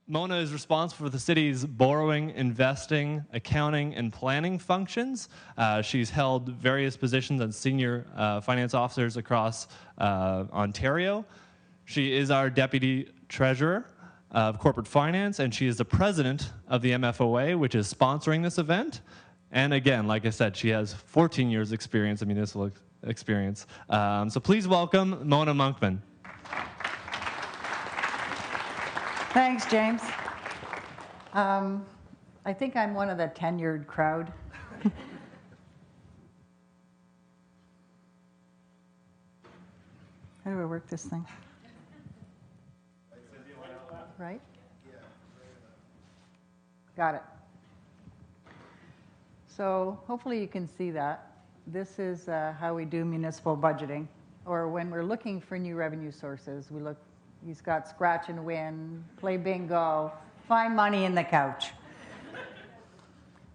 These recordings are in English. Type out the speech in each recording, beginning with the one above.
Mona is responsible for the city's borrowing, investing, accounting, and planning functions. She's held various positions as senior finance officers across Ontario. She is our deputy treasurer of corporate finance, and she is the president of the MFOA, which is sponsoring this event. And again, like I said, she has 14 years experience in municipal experience. So please welcome Mona Monkman. Thanks, James. I think I'm one of the tenured crowd. How do I work this thing? Right? Got it. So hopefully you can see that. This is how we do municipal budgeting, or when we're looking for new revenue sources, we look. He's got scratch and win, play bingo, find money in the couch.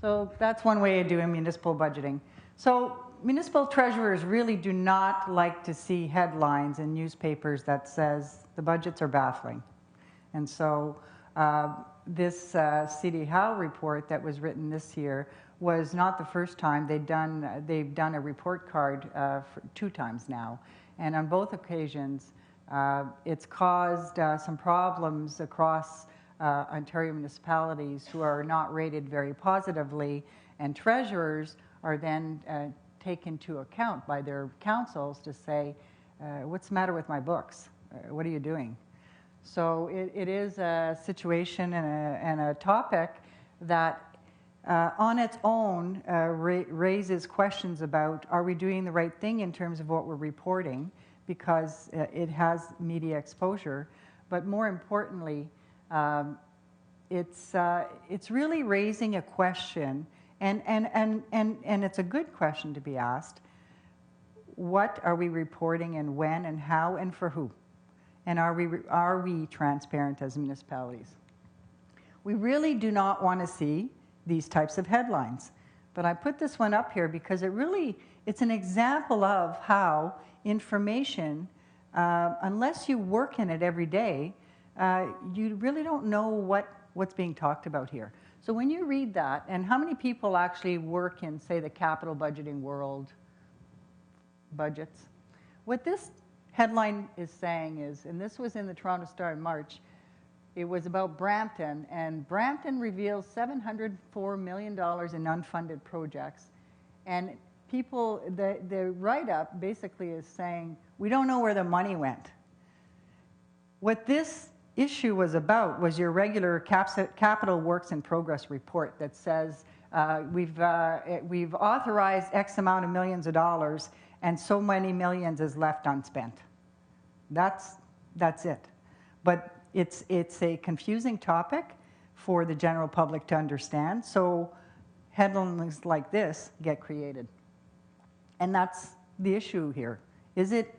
So that's one way of doing municipal budgeting. So municipal treasurers really do not like to see headlines in newspapers that says the budgets are baffling. And so this CD Howe report that was written this year was not the first time. They've done a report card for 2 times now. And on both occasions, it's caused some problems across Ontario municipalities who are not rated very positively, and treasurers are then taken into account by their councils to say, what's the matter with my books? What are you doing? So it is a situation and a topic that on its own raises questions about, are we doing the right thing in terms of what we're reporting, because it has media exposure, but more importantly, it's really raising a question, and it's a good question to be asked. What are we reporting, and when, and how, and for who? And are we transparent as municipalities? We really do not want to see these types of headlines, but I put this one up here because it's an example of how information, unless you work in it every day, you really don't know what's being talked about here. So when you read that, and how many people actually work in, say, the capital budgeting world, budgets? What this headline is saying is, and this was in the Toronto Star in March, it was about Brampton, and Brampton reveals $704 million in unfunded projects. And people, the write-up basically is saying, we don't know where the money went. What this issue was about was your regular capital works in progress report that says we've authorized X amount of millions of dollars and so many millions is left unspent. That's it. But it's a confusing topic for the general public to understand, so headlines like this get created. And that's the issue here. Is it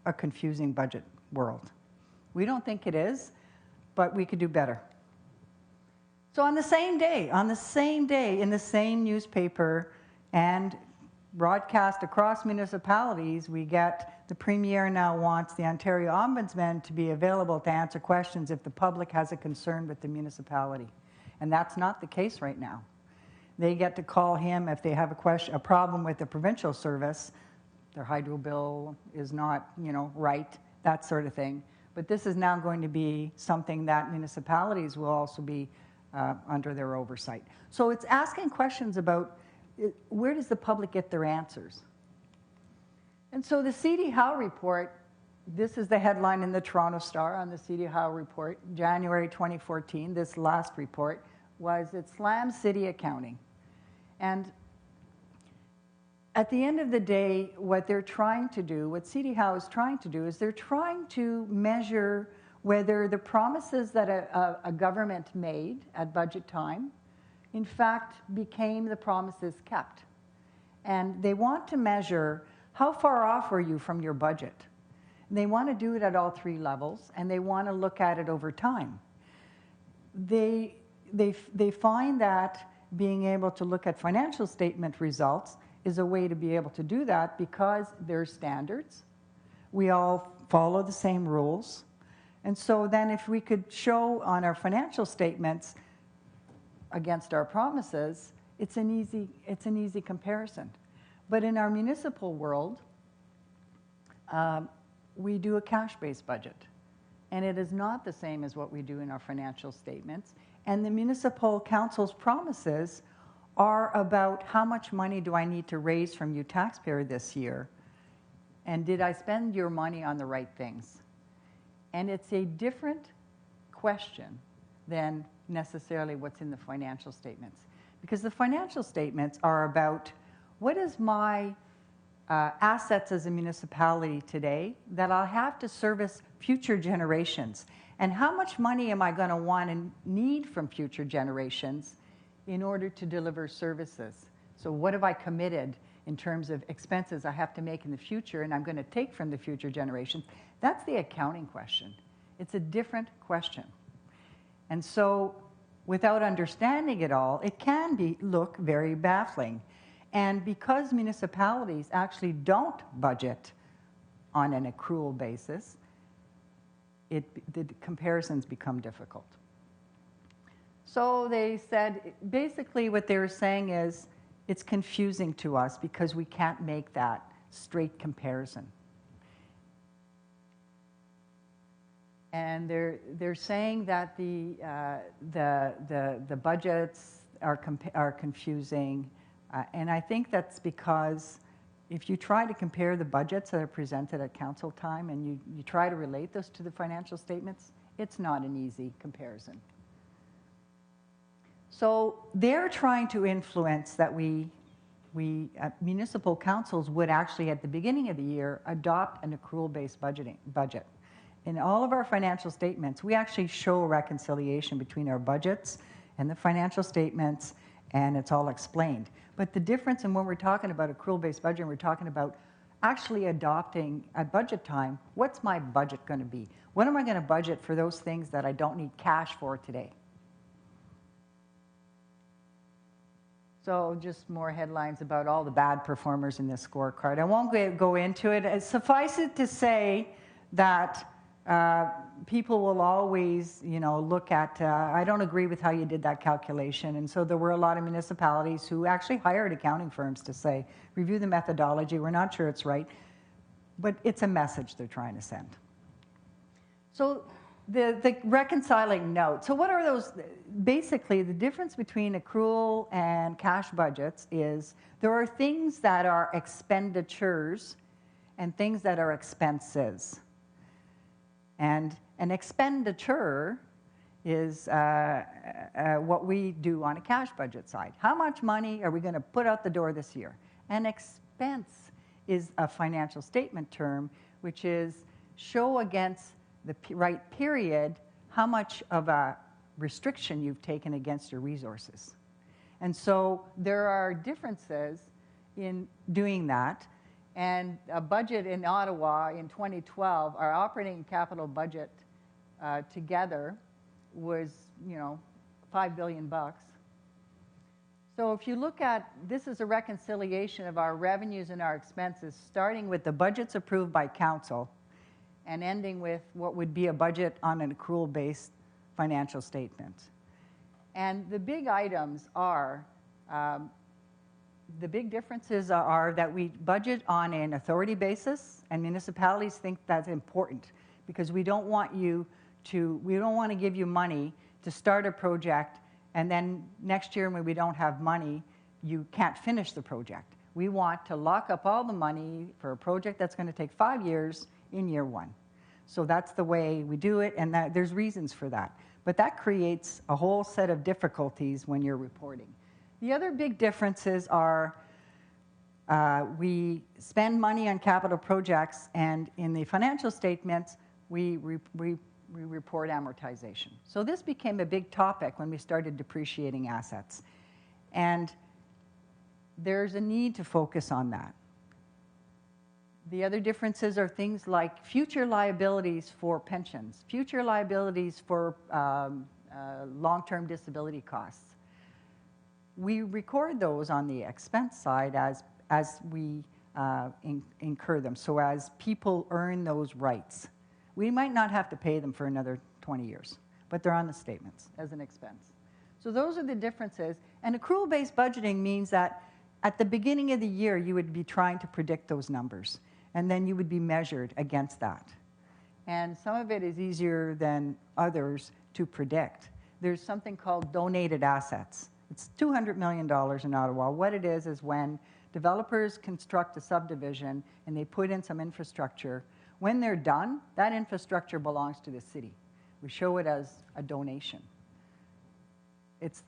a confusing budget world? We don't think it is, but we could do better. So on the same day, in the same newspaper and broadcast across municipalities, we get the Premier now wants the Ontario Ombudsman to be available to answer questions if the public has a concern with the municipality. And that's not the case right now. They get to call him if they have a problem with the provincial service, their hydro bill is not, right, that sort of thing. But this is now going to be something that municipalities will also be under their oversight. So it's asking questions about where does the public get their answers? And so the C.D. Howe report, this is the headline in the Toronto Star on the C.D. Howe report, January 2014, this last report, was it slams city accounting. And at the end of the day, what they're trying to do, what C.D. Howe is trying to do, is they're trying to measure whether the promises that a government made at budget time, in fact, became the promises kept. And they want to measure how far off are you from your budget. They want to do it at all 3 levels, and they want to look at it over time. They find that being able to look at financial statement results is a way to be able to do that because there's standards. We all follow the same rules. And so then if we could show on our financial statements against our promises, it's an easy comparison. But in our municipal world, we do a cash-based budget. And it is not the same as what we do in our financial statements. And the municipal council's promises are about how much money do I need to raise from you taxpayer this year? And did I spend your money on the right things? And it's a different question than necessarily what's in the financial statements. Because the financial statements are about what is my assets as a municipality today that I'll have to service future generations. And how much money am I going to want and need from future generations in order to deliver services? So what have I committed in terms of expenses I have to make in the future and I'm going to take from the future generations? That's the accounting question. It's a different question. And so without understanding it all, it can look very baffling. And because municipalities actually don't budget on an accrual basis, the comparisons become difficult. So they said, basically what they were saying is, it's confusing to us because we can't make that straight comparison. And they're saying that the budgets are confusing. And I think that's because if you try to compare the budgets that are presented at council time and you try to relate those to the financial statements, it's not an easy comparison. So they're trying to influence that municipal councils would actually, at the beginning of the year, adopt an accrual-based budget. In all of our financial statements, we actually show a reconciliation between our budgets and the financial statements, and it's all explained. But the difference in when we're talking about accrual-based budget, we're talking about actually adopting at budget time, what's my budget going to be? What am I going to budget for those things that I don't need cash for today? So just more headlines about all the bad performers in this scorecard. I won't go into it. Suffice it to say that people will always, look at, I don't agree with how you did that calculation. And so there were a lot of municipalities who actually hired accounting firms to say, review the methodology, we're not sure it's right. But it's a message they're trying to send. So the reconciling note. So what are those? Basically, the difference between accrual and cash budgets is there are things that are expenditures and things that are expenses. And an expenditure is what we do on a cash budget side. How much money are we going to put out the door this year? An expense is a financial statement term, which is show against the right period how much of a restriction you've taken against your resources. And so there are differences in doing that. And a budget in Ottawa in 2012, our operating capital budget together was, $5 billion. So if you look at, this is a reconciliation of our revenues and our expenses, starting with the budgets approved by council and ending with what would be a budget on an accrual-based financial statement. And the big items are, the big differences are that we budget on an authority basis, and municipalities think that's important because we don't want to give you money to start a project, and then next year when we don't have money, you can't finish the project. We want to lock up all the money for a project that's going to take 5 years in year one. So that's the way we do it, and there's reasons for that. But that creates a whole set of difficulties when you're reporting. The other big differences are we spend money on capital projects, and in the financial statements, we report amortization. So this became a big topic when we started depreciating assets. And there's a need to focus on that. The other differences are things like future liabilities for pensions, future liabilities for long-term disability costs. We record those on the expense side as we incur them, so as people earn those rights. We might not have to pay them for another 20 years, but they're on the statements as an expense. So those are the differences. And accrual-based budgeting means that at the beginning of the year, you would be trying to predict those numbers, and then you would be measured against that. And some of it is easier than others to predict. There's something called donated assets. It's $200 million in Ottawa. What it is when developers construct a subdivision and they put in some infrastructure. When they're done, that infrastructure belongs to the city. We show it as a donation. It's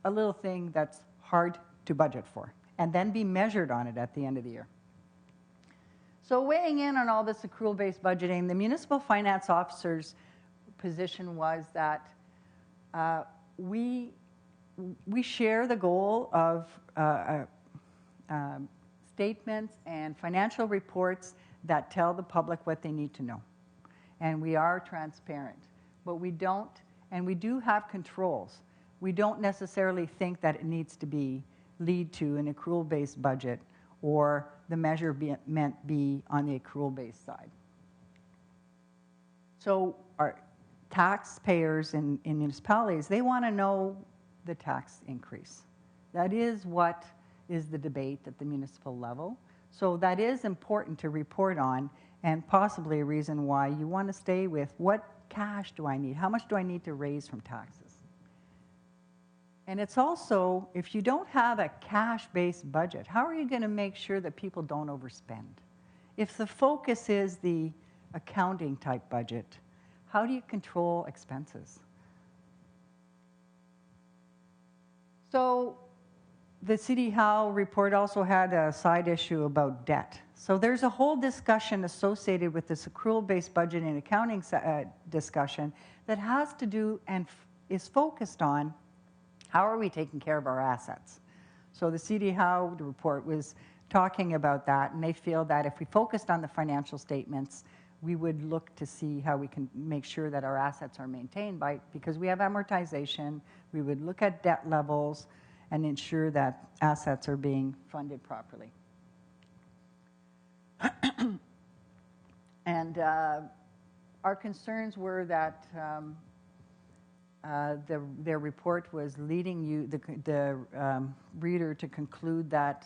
a little thing that's hard to budget for, and then be measured on it at the end of the year. So weighing in on all this accrual-based budgeting, the municipal finance officer's position was that we share the goal of statements and financial reports that tell the public what they need to know. And we are transparent, but we don't, and we do have controls. We don't necessarily think that it needs to lead to an accrual-based budget or the measurement be on the accrual-based side. So our taxpayers in municipalities, they want to know the tax increase. That is what is the debate at the municipal level. So that is important to report on, and possibly a reason why you want to stay with what cash do I need? How much do I need to raise from taxes? And it's also, if you don't have a cash-based budget, how are you going to make sure that people don't overspend? If the focus is the accounting type budget, how do you control expenses? So the City Howe report also had a side issue about debt. So there's a whole discussion associated with this accrual-based budget and accounting discussion that has to do and is focused on how are we taking care of our assets. So the City Howe report was talking about that, and they feel that if we focused on the financial statements, we would look to see how we can make sure that our assets are maintained because we have amortization. We would look at debt levels and ensure that assets are being funded properly. And our concerns were that their report was leading the reader to conclude that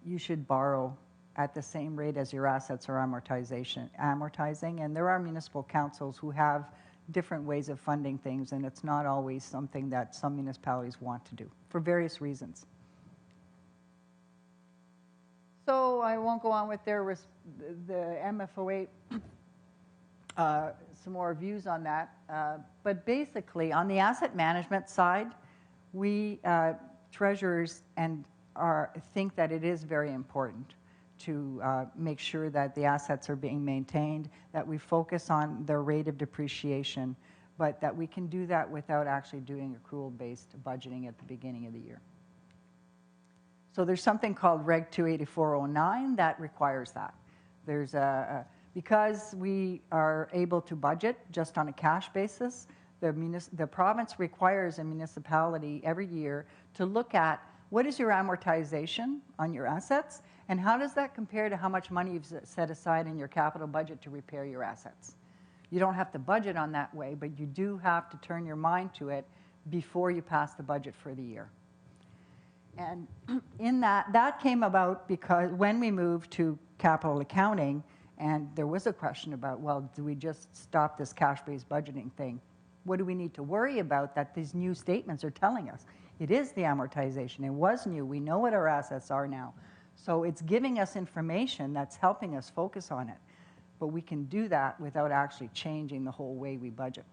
you should borrow at the same rate as your assets are amortizing. And there are municipal councils who have different ways of funding things, and it's not always something that some municipalities want to do for various reasons. So I won't go on with the MFOA, some more views on that. But basically, on the asset management side, we treasurers think that it is very important to make sure that the assets are being maintained, that we focus on their rate of depreciation, but that we can do that without actually doing accrual-based budgeting at the beginning of the year. So there's something called Reg 28409 that requires that. There's because we are able to budget just on a cash basis, the province requires a municipality every year to look at what is your amortization on your assets, and how does that compare to how much money you've set aside in your capital budget to repair your assets? You don't have to budget on that way, but you do have to turn your mind to it before you pass the budget for the year. And in that came about because when we moved to capital accounting, and there was a question about, well, do we just stop this cash-based budgeting thing? What do we need to worry about that these new statements are telling us? It is the amortization. It was new. We know what our assets are now. So it's giving us information that's helping us focus on it. But we can do that without actually changing the whole way we budget.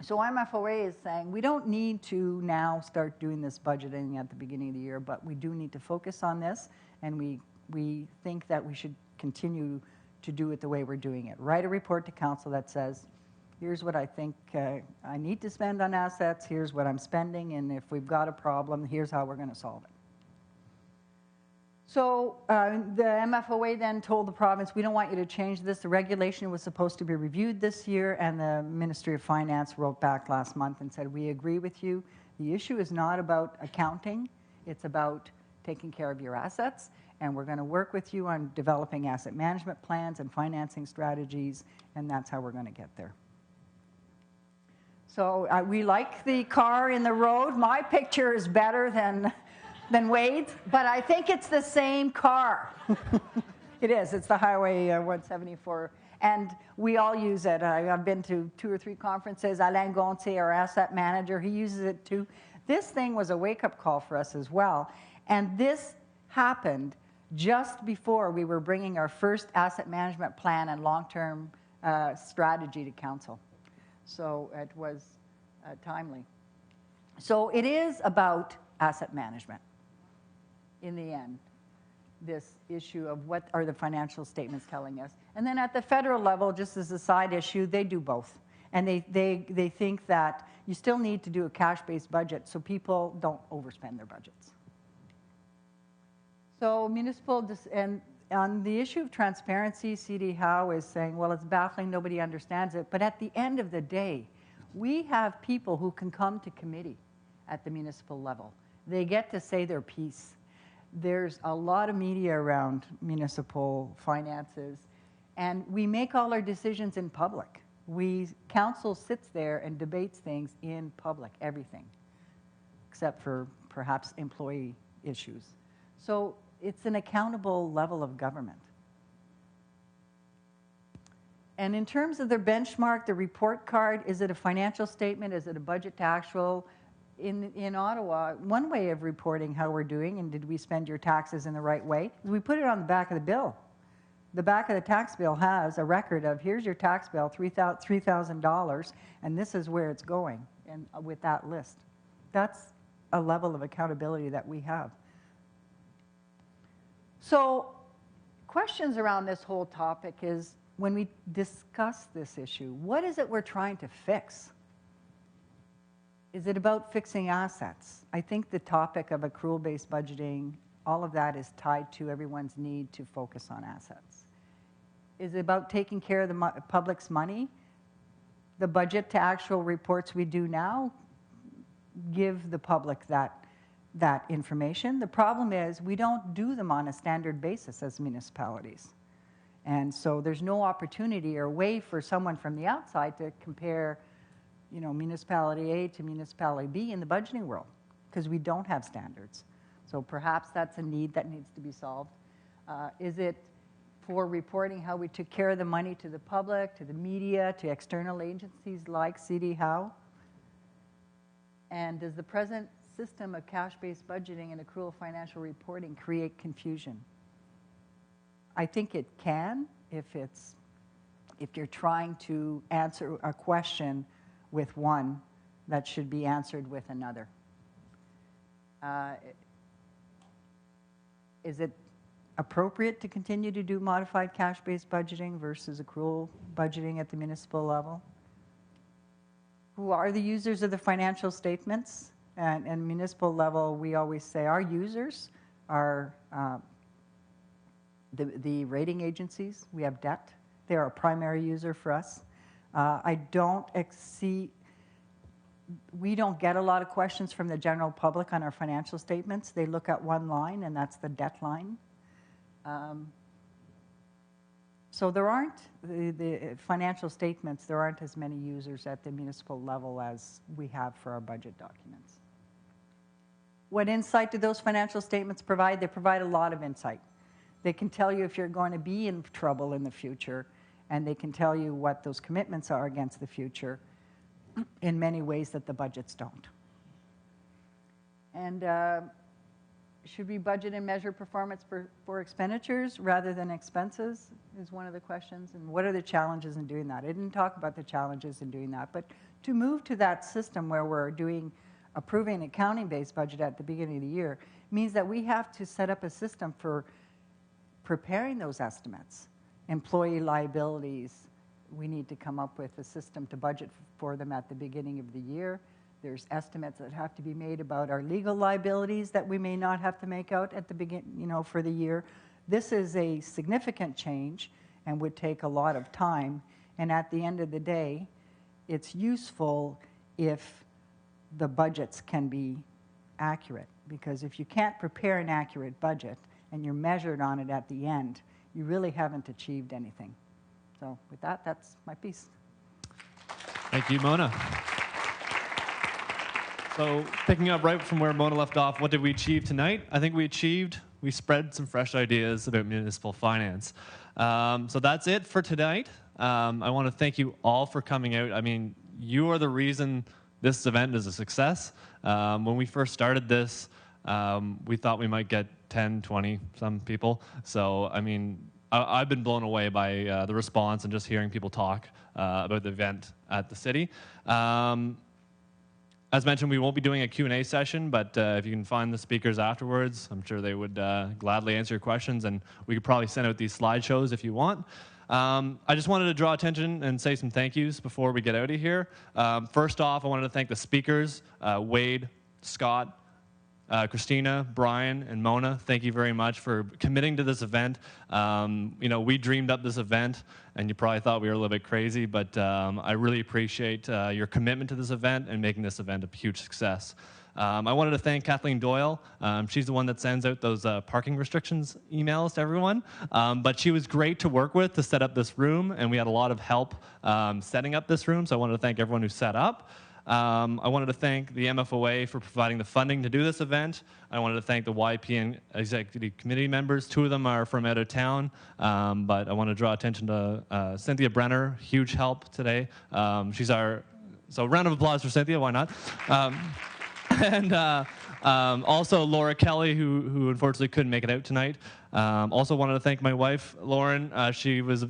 So MFOA is saying we don't need to now start doing this budgeting at the beginning of the year, but we do need to focus on this, and we think that we should continue to do it the way we're doing it. Write a report to council that says, here's what I think I need to spend on assets, here's what I'm spending, and if we've got a problem, here's how we're going to solve it. So the MFOA then told the province, we don't want you to change this. The regulation was supposed to be reviewed this year, and the Ministry of Finance wrote back last month and said, we agree with you. The issue is not about accounting. It's about taking care of your assets. and we're going to work with you on developing asset management plans and financing strategies, and that's how we're going to get there. So we like the car in the road. My picture is better than Wade's, but I think it's the same car. It is. It's the Highway 174. And we all use it. I've been to 2 or 3 conferences. Alain Gontier, our asset manager, he uses it too. This thing was a wake-up call for us as well. And this happened just before we were bringing our first asset management plan and long-term strategy to council. So it was timely. So it is about asset management in the end, this issue of what are the financial statements telling us. And then at the federal level, just as a side issue, they do both. And they think that you still need to do a cash-based budget so people don't overspend their budgets. So municipal, and on the issue of transparency, CD Howe is saying, well, it's baffling, nobody understands it. But at the end of the day, we have people who can come to committee at the municipal level. They get to say their piece. There's a lot of media around municipal finances, and we make all our decisions in public. Council sits there and debates things in public, everything, except for perhaps employee issues. So it's an accountable level of government. And in terms of their benchmark, the report card, is it a financial statement? Is it a budget to actual? In Ottawa, one way of reporting how we're doing and did we spend your taxes in the right way is we put it on the back of the bill. The back of the tax bill has a record of here's your tax bill, $3,000, and this is where it's going, and with that list. That's a level of accountability that we have. So questions around this whole topic is when we discuss this issue, what is it we're trying to fix? Is it about fixing assets? I think the topic of accrual-based budgeting, all of that is tied to everyone's need to focus on assets. Is it about taking care of the public's money? The budget to actual reports we do now give the public that information. The problem is we don't do them on a standard basis as municipalities. And so there's no opportunity or way for someone from the outside to compare municipality A to municipality B in the budgeting world, because we don't have standards. So perhaps that's a need that needs to be solved. Is it for reporting how we took care of the money to the public, to the media, to external agencies like CD Howe? And does the present system of cash-based budgeting and accrual financial reporting create confusion? I think it can if you're trying to answer a question with one that should be answered with another. Is it appropriate to continue to do modified cash-based budgeting versus accrual budgeting at the municipal level? Who are the users of the financial statements? And municipal level, we always say our users are the rating agencies. We have debt. They're a primary user for us. We don't get a lot of questions from the general public on our financial statements. They look at one line, and that's the debt line. So there aren't, the financial statements, there aren't as many users at the municipal level as we have for our budget documents. What insight do those financial statements provide? They provide a lot of insight. They can tell you if you're going to be in trouble in the future, and they can tell you what those commitments are against the future in many ways that the budgets don't. And should we budget and measure performance for expenditures rather than expenses is one of the questions. And what are the challenges in doing that? I didn't talk about the challenges in doing that, but to move to that system where we're approving an accounting-based budget at the beginning of the year means that we have to set up a system for preparing those estimates. Employee liabilities, we need to come up with a system to budget for them at the beginning of the year. There's estimates that have to be made about our legal liabilities that we may not have to make out at the beginning, for the year. This is a significant change and would take a lot of time. And at the end of the day, it's useful if the budgets can be accurate, because if you can't prepare an accurate budget and you're measured on it at the end, you really haven't achieved anything. So with that, that's my piece. Thank you, Mona. So picking up right from where Mona left off, what did we achieve tonight? I think we spread some fresh ideas about municipal finance. So that's it for tonight. I want to thank you all for coming out. I mean, you are the reason this event is a success. When we first started this, we thought we might get 10, 20, some people. So, I mean, I've been blown away by the response and just hearing people talk about the event at the city. As mentioned, we won't be doing a Q&A session, but if you can find the speakers afterwards, I'm sure they would gladly answer your questions, and we could probably send out these slideshows if you want. I just wanted to draw attention and say some thank yous before we get out of here. First off, I wanted to thank the speakers, Wade, Scott, Christina, Brian, and Mona. Thank you very much for committing to this event. You know, we dreamed up this event, and you probably thought we were a little bit crazy, but I really appreciate your commitment to this event and making this event a huge success. I wanted to thank Kathleen Doyle. She's the one that sends out those parking restrictions emails to everyone. But she was great to work with to set up this room, and we had a lot of help setting up this room, so I wanted to thank everyone who set up. I wanted to thank the MFOA for providing the funding to do this event. I wanted to thank the YPN Executive Committee members. 2 of them are from out of town, but I want to draw attention to Cynthia Brenner, huge help today. She's our, so round of applause for Cynthia, why not? And also Laura Kelly, who unfortunately couldn't make it out tonight. Also wanted to thank my wife, Lauren. She was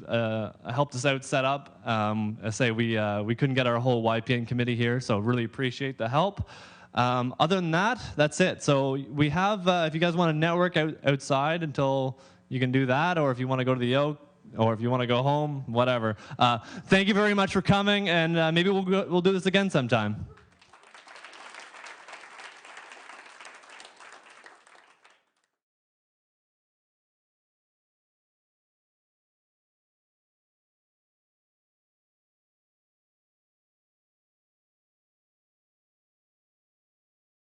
helped us out set up. I say we couldn't get our whole YPN committee here, so really appreciate the help. Other than that, that's it. So we have, if you guys want to network outside until you can do that, or if you want to go to the Oak, or if you want to go home, whatever. Thank you very much for coming, and maybe we'll do this again sometime.